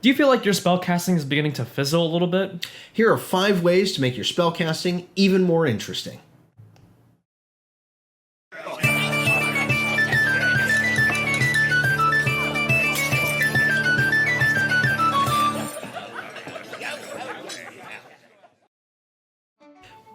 Do you feel like your spellcasting is beginning to fizzle a little bit? Here are 5 ways to make your spellcasting even more interesting.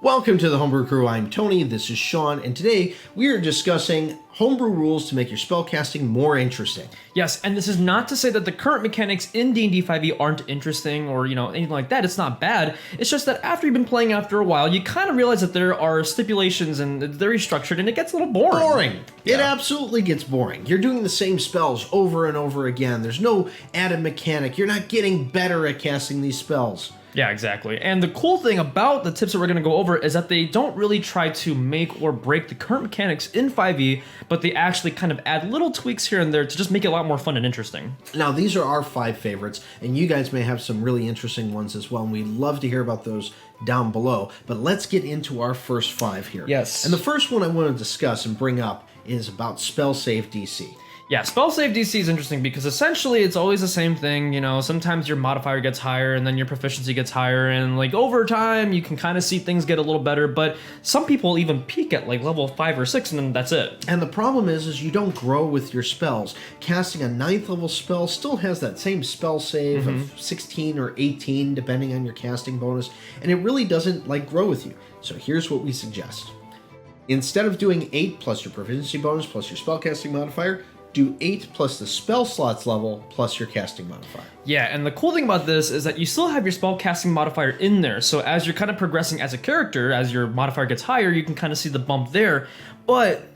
Welcome to the Homebrew Crew. I'm Tony, this is Sean, and today we are discussing homebrew rules to make your spellcasting more interesting. Yes, and this is not to say that the current mechanics in D&D 5e aren't interesting or, anything like that. It's not bad. It's just that after you've been playing after a while, you kind of realize that there are stipulations and it's very structured and it gets a little boring. It absolutely gets boring. You're doing the same spells over and over again. There's no added mechanic. You're not getting better at casting these spells. Yeah, exactly. And the cool thing about the tips that we're going to go over is that they don't really try to make or break the current mechanics in 5e, but they actually kind of add little tweaks here and there to just make it a lot more fun and interesting. Now, these are our 5 favorites, and you guys may have some really interesting ones as well, and we'd love to hear about those down below. But let's get into our first 5 here. Yes. And the first one I want to discuss and bring up is about spell save DC. Yeah, spell save DC is interesting because essentially it's always the same thing. Sometimes your modifier gets higher and then your proficiency gets higher, and over time you can kind of see things get a little better, but some people even peak at level 5 or 6 and then that's it. And the problem is you don't grow with your spells. Casting a 9th level spell still has that same spell save of 16 or 18 depending on your casting bonus, and it really doesn't grow with you. So here's what we suggest. Instead of doing 8 plus your proficiency bonus plus your spellcasting modifier, do 8 plus the spell slots level plus your casting modifier. Yeah, and the cool thing about this is that you still have your spell casting modifier in there, so as you're kind of progressing as a character, as your modifier gets higher, you can kind of see the bump there, but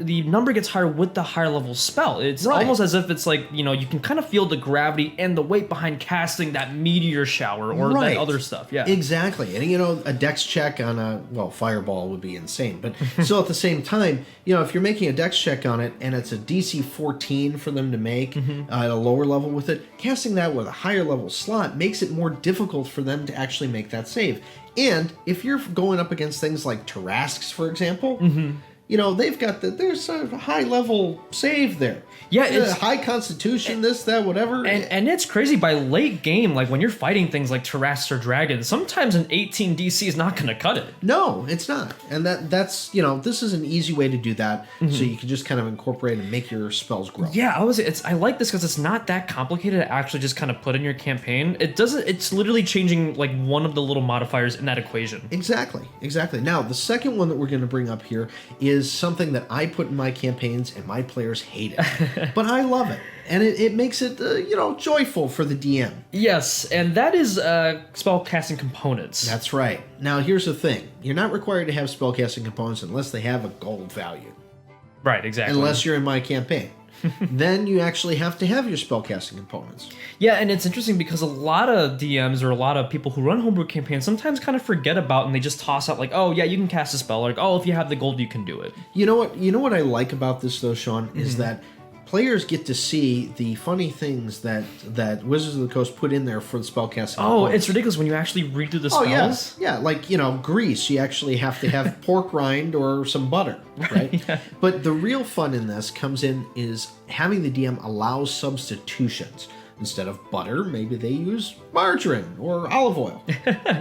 the number gets higher with the higher level spell. It's almost as if it's you can kind of feel the gravity and the weight behind casting that meteor shower or that other stuff. Yeah, exactly. And a dex check on fireball would be insane, but still at the same time, if you're making a dex check on it and it's a DC 14 for them to make at a lower level with it, casting that with a higher level slot makes it more difficult for them to actually make that save. And if you're going up against things like Tarrasques, for example, they've got there's a high level save there. Yeah, it's high constitution, this, that, whatever. And it's crazy by late game, when you're fighting things like Tarrasques or dragons, sometimes an 18 DC is not going to cut it. No, it's not. And that's this is an easy way to do that, so you can just kind of incorporate and make your spells grow. Yeah, I like this because it's not that complicated to actually just kind of put in your campaign. It's literally changing one of the little modifiers in that equation. Exactly. Now, the second one that we're going to bring up here is something that I put in my campaigns and my players hate it. But I love it. And it makes it, joyful for the DM. Yes, and that is spellcasting components. That's right. Now, here's the thing. You're not required to have spellcasting components unless they have a gold value. Right, exactly. Unless you're in my campaign. Then you actually have to have your spellcasting components. Yeah, and it's interesting because a lot of DMs or a lot of people who run homebrew campaigns sometimes kind of forget about and they just toss out oh yeah, you can cast a spell, if you have the gold you can do it. You know what I like about this though, Sean, is that players get to see the funny things that Wizards of the Coast put in there for the spellcasting. Oh, it's ridiculous when you actually read through the spells. Yeah, grease, you actually have to have pork rind or some butter, right? Yeah. But the real fun in this comes in is having the DM allow substitutions. Instead of butter, maybe they use margarine or olive oil.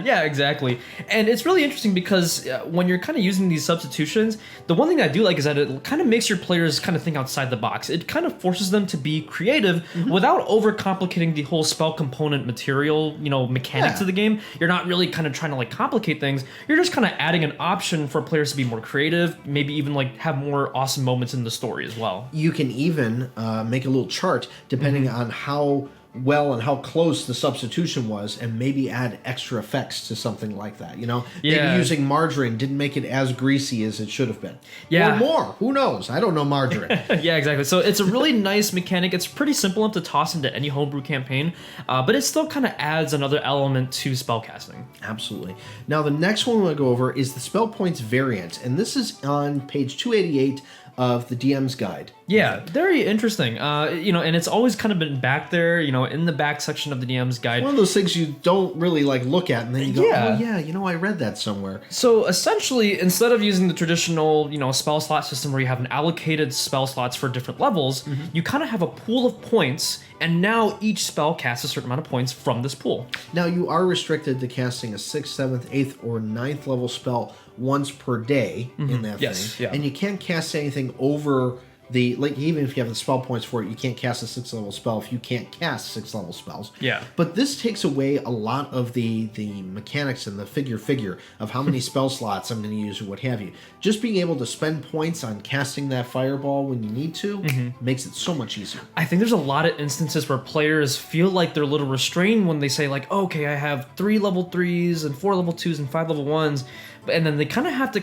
Yeah, exactly. And it's really interesting because when you're kind of using these substitutions, the one thing I do like is that it kind of makes your players kind of think outside the box. It kind of forces them to be creative without overcomplicating the whole spell component material, mechanics of the game. You're not really kind of trying to complicate things. You're just kind of adding an option for players to be more creative, maybe even have more awesome moments in the story as well. You can even make a little chart depending on how well and how close the substitution was, and maybe add extra effects to something like that. Maybe using margarine didn't make it as greasy as it should have been. Yeah, or more. Who knows? I don't know margarine. Yeah, exactly. So it's a really nice mechanic. It's pretty simple enough to toss into any homebrew campaign, but it still kind of adds another element to spellcasting. Absolutely. Now the next one we'll go over is the spell points variant, and this is on page 288 of the DM's guide. Yeah, very interesting. And it's always kind of been back there, in the back section of the DM's guide. One of those things you don't really look at, and then you go, Yeah. oh yeah, I read that somewhere. So essentially, instead of using the traditional, spell slot system where you have an allocated spell slots for different levels, you kind of have a pool of points, and now each spell casts a certain amount of points from this pool. Now you are restricted to casting a 6th, 7th, 8th, or 9th level spell once per day in that thing. Yeah. And you can't cast anything over even if you have the spell points for it, you can't cast a 6th level spell if you can't cast 6th level spells. Yeah. But this takes away a lot of the mechanics and the figure of how many spell slots I'm going to use or what have you. Just being able to spend points on casting that fireball when you need to makes it so much easier. I think there's a lot of instances where players feel like they're a little restrained when they say like, okay, I have 3 level 3s and 4 level 2s and 5 level 1s. And then they kind of have to,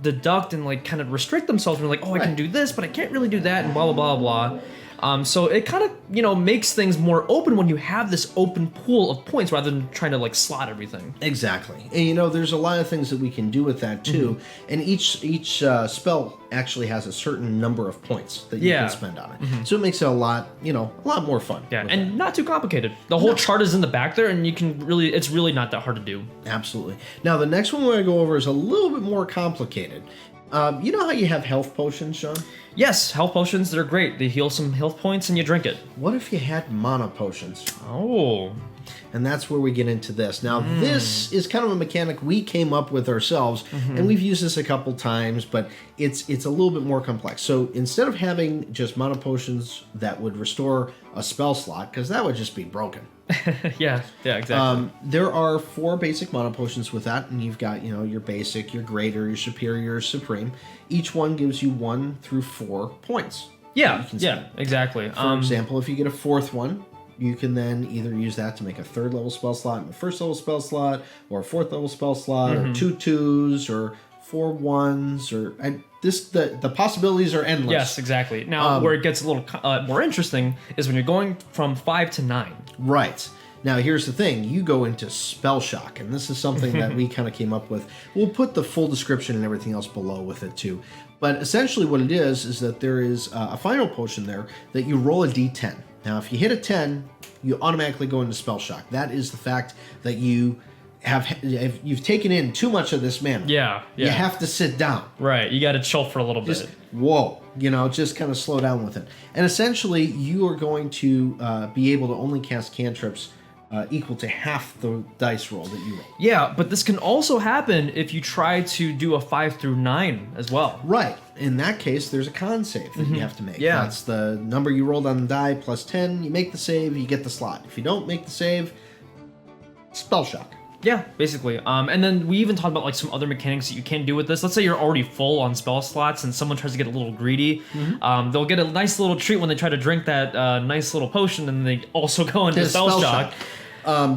deduct and kind of restrict themselves. And they're like, I can do this, but I can't really do that, and blah, blah, blah, blah. So it kind of, makes things more open when you have this open pool of points rather than trying to slot everything. Exactly. And there's a lot of things that we can do with that too. And each spell actually has a certain number of points that you can spend on it. So it makes it a lot more fun. Yeah, and not too complicated. The whole chart is in the back there, and it's really not that hard to do. Absolutely. Now the next one we're going to go over is a little bit more complicated. You know how you have health potions, Sean? Yes, health potions, they're great. They heal some health points and you drink it. What if you had mana potions? Oh. And that's where we get into this. Now, this is kind of a mechanic we came up with ourselves, and we've used this a couple times, but it's a little bit more complex. So instead of having just mana potions that would restore a spell slot, because that would just be broken. yeah, exactly. There are 4 basic mana potions with that, and you've got, your basic, your greater, your superior, your supreme. Each one gives you 1 through 4 points. Yeah, exactly. For example, if you get a 4th one, you can then either use that to make a 3rd level spell slot and a 1st level spell slot, or a 4th level spell slot, or 2 2s, or 4 1s, or the possibilities are endless. Yes, exactly. Now, where it gets a little more interesting is when you're going from 5 to 9. Right. Now, here's the thing. You go into spell shock, and this is something that we kind of came up with. We'll put the full description and everything else below with it, too. But essentially what it is that there is a final potion there that you roll a d10. Now, if you hit a 10, you automatically go into spell shock. That is the fact that you've taken in too much of this mana. Yeah. You have to sit down. Right. You got to chill for a little bit. Whoa. Just kind of slow down with it. And essentially, you are going to be able to only cast cantrips equal to half the dice roll that you roll. Yeah, but this can also happen if you try to do a 5 through 9 as well. Right. In that case, there's a con save that you have to make. Yeah. That's the number you rolled on the die plus 10. You make the save, you get the slot. If you don't make the save, spell shock. Yeah, basically. And then we even talked about some other mechanics that you can do with this. Let's say you're already full on spell slots and someone tries to get a little greedy. They'll get a nice little treat when they try to drink that nice little potion, and they also go into spell shock.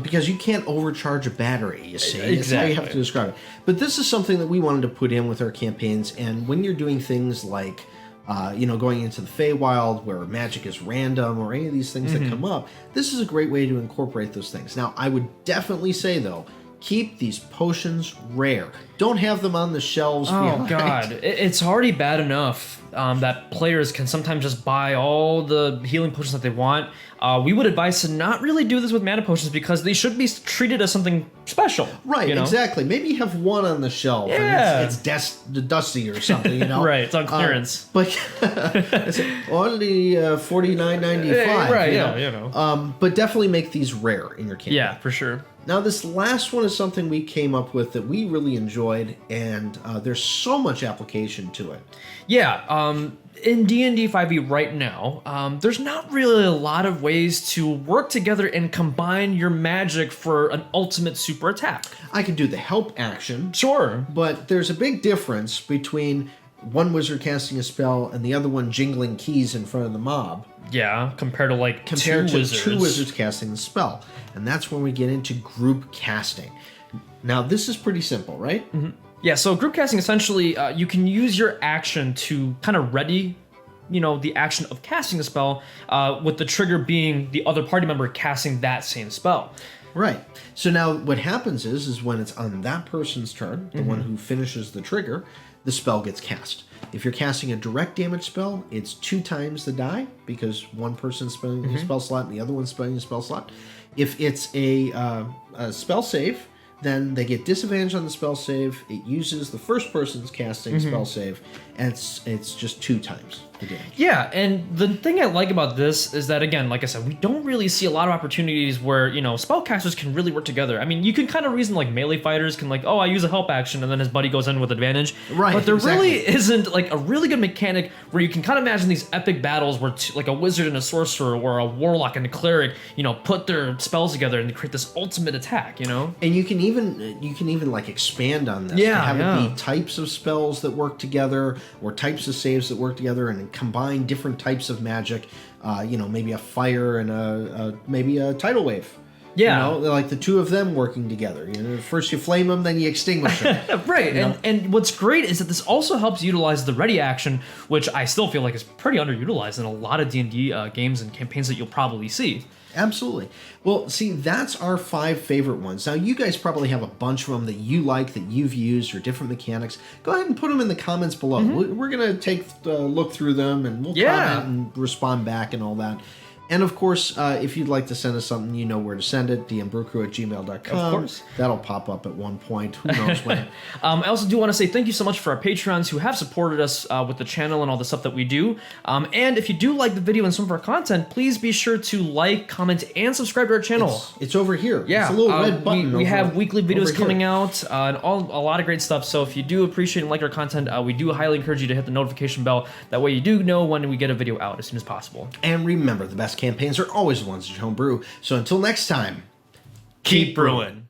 Because you can't overcharge a battery, you see. Exactly. That's how you have to describe it. But this is something that we wanted to put in with our campaigns, and when you're doing things like, going into the Feywild where magic is random or any of these things that come up, this is a great way to incorporate those things. Now, I would definitely say, though, keep these potions rare. Don't have them on the shelves behind. Oh, God. It's already bad enough that players can sometimes just buy all the healing potions that they want. We would advise to not really do this with mana potions because they should be treated as something special. Right, exactly. Maybe you have one on the shelf and it's dusty or something, Right, it's on clearance. But it's only $49.95. Right, but definitely make these rare in your campaign. Yeah, for sure. Now, this last one is something we came up with that we really enjoyed, and there's so much application to it. Yeah, in D&D 5e right now, there's not really a lot of ways to work together and combine your magic for an ultimate super attack. I could do the help action. Sure. But there's a big difference between one wizard casting a spell and the other one jingling keys in front of the mob. Yeah, compared to two wizards casting the spell. And that's when we get into group casting. Now, this is pretty simple, right? Mm-hmm. Yeah, so group casting, essentially, you can use your action to kind of ready, the action of casting a spell, with the trigger being the other party member casting that same spell. Right. So now what happens is when it's on that person's turn, the one who finishes the trigger, the spell gets cast. If you're casting a direct damage spell, it's 2 times the die because one person's spelling a spell slot and the other one's spelling a spell slot. If it's a spell save, then they get disadvantage on the spell save. It uses the first person's casting spell save, and it's just 2 times the damage. Yeah, and the thing I like about this is that, again, like I said, we don't really see a lot of opportunities where, you know, spellcasters can really work together. I mean, you can kind of reason, like, melee fighters can, like, oh, I use a help action, and then his buddy goes in with advantage. Right, but there exactly. really isn't, like, a really good mechanic where you can kind of imagine these epic battles where, like, a wizard and a sorcerer or a warlock and a cleric, you know, put their spells together and create this ultimate attack, you know? And you can even like expand on this. Yeah, to have yeah. it be types of spells that work together, or types of saves that work together, and combine different types of magic. You know, maybe a fire and maybe a tidal wave. Yeah. You know, like the 2 of them working together. You know, first you flame them, then you extinguish them. Right, You know? and what's great is that this also helps utilize the ready action, which I still feel like is pretty underutilized in a lot of D&D games and campaigns that you'll probably see. Absolutely. Well, see, that's our 5 favorite ones. Now, you guys probably have a bunch of them that you like, that you've used, or different mechanics. Go ahead and put them in the comments below. We're going to take a look through them, and we'll comment and respond back and all that. And of course, if you'd like to send us something, you know where to send it, dmbrewcrew@gmail.com. Of course. That'll pop up at one point. Who knows when. I also do want to say thank you so much for our Patreons who have supported us with the channel and all the stuff that we do. And if you do like the video and some of our content, please be sure to like, comment, and subscribe to our channel. It's over here. Yeah, it's a little red button. We have weekly videos coming here. out and a lot of great stuff. So if you do appreciate and like our content, we do highly encourage you to hit the notification bell. That way you do know when we get a video out as soon as possible. And remember, the best campaigns are always the ones that you homebrew. So until next time, Keep brewing.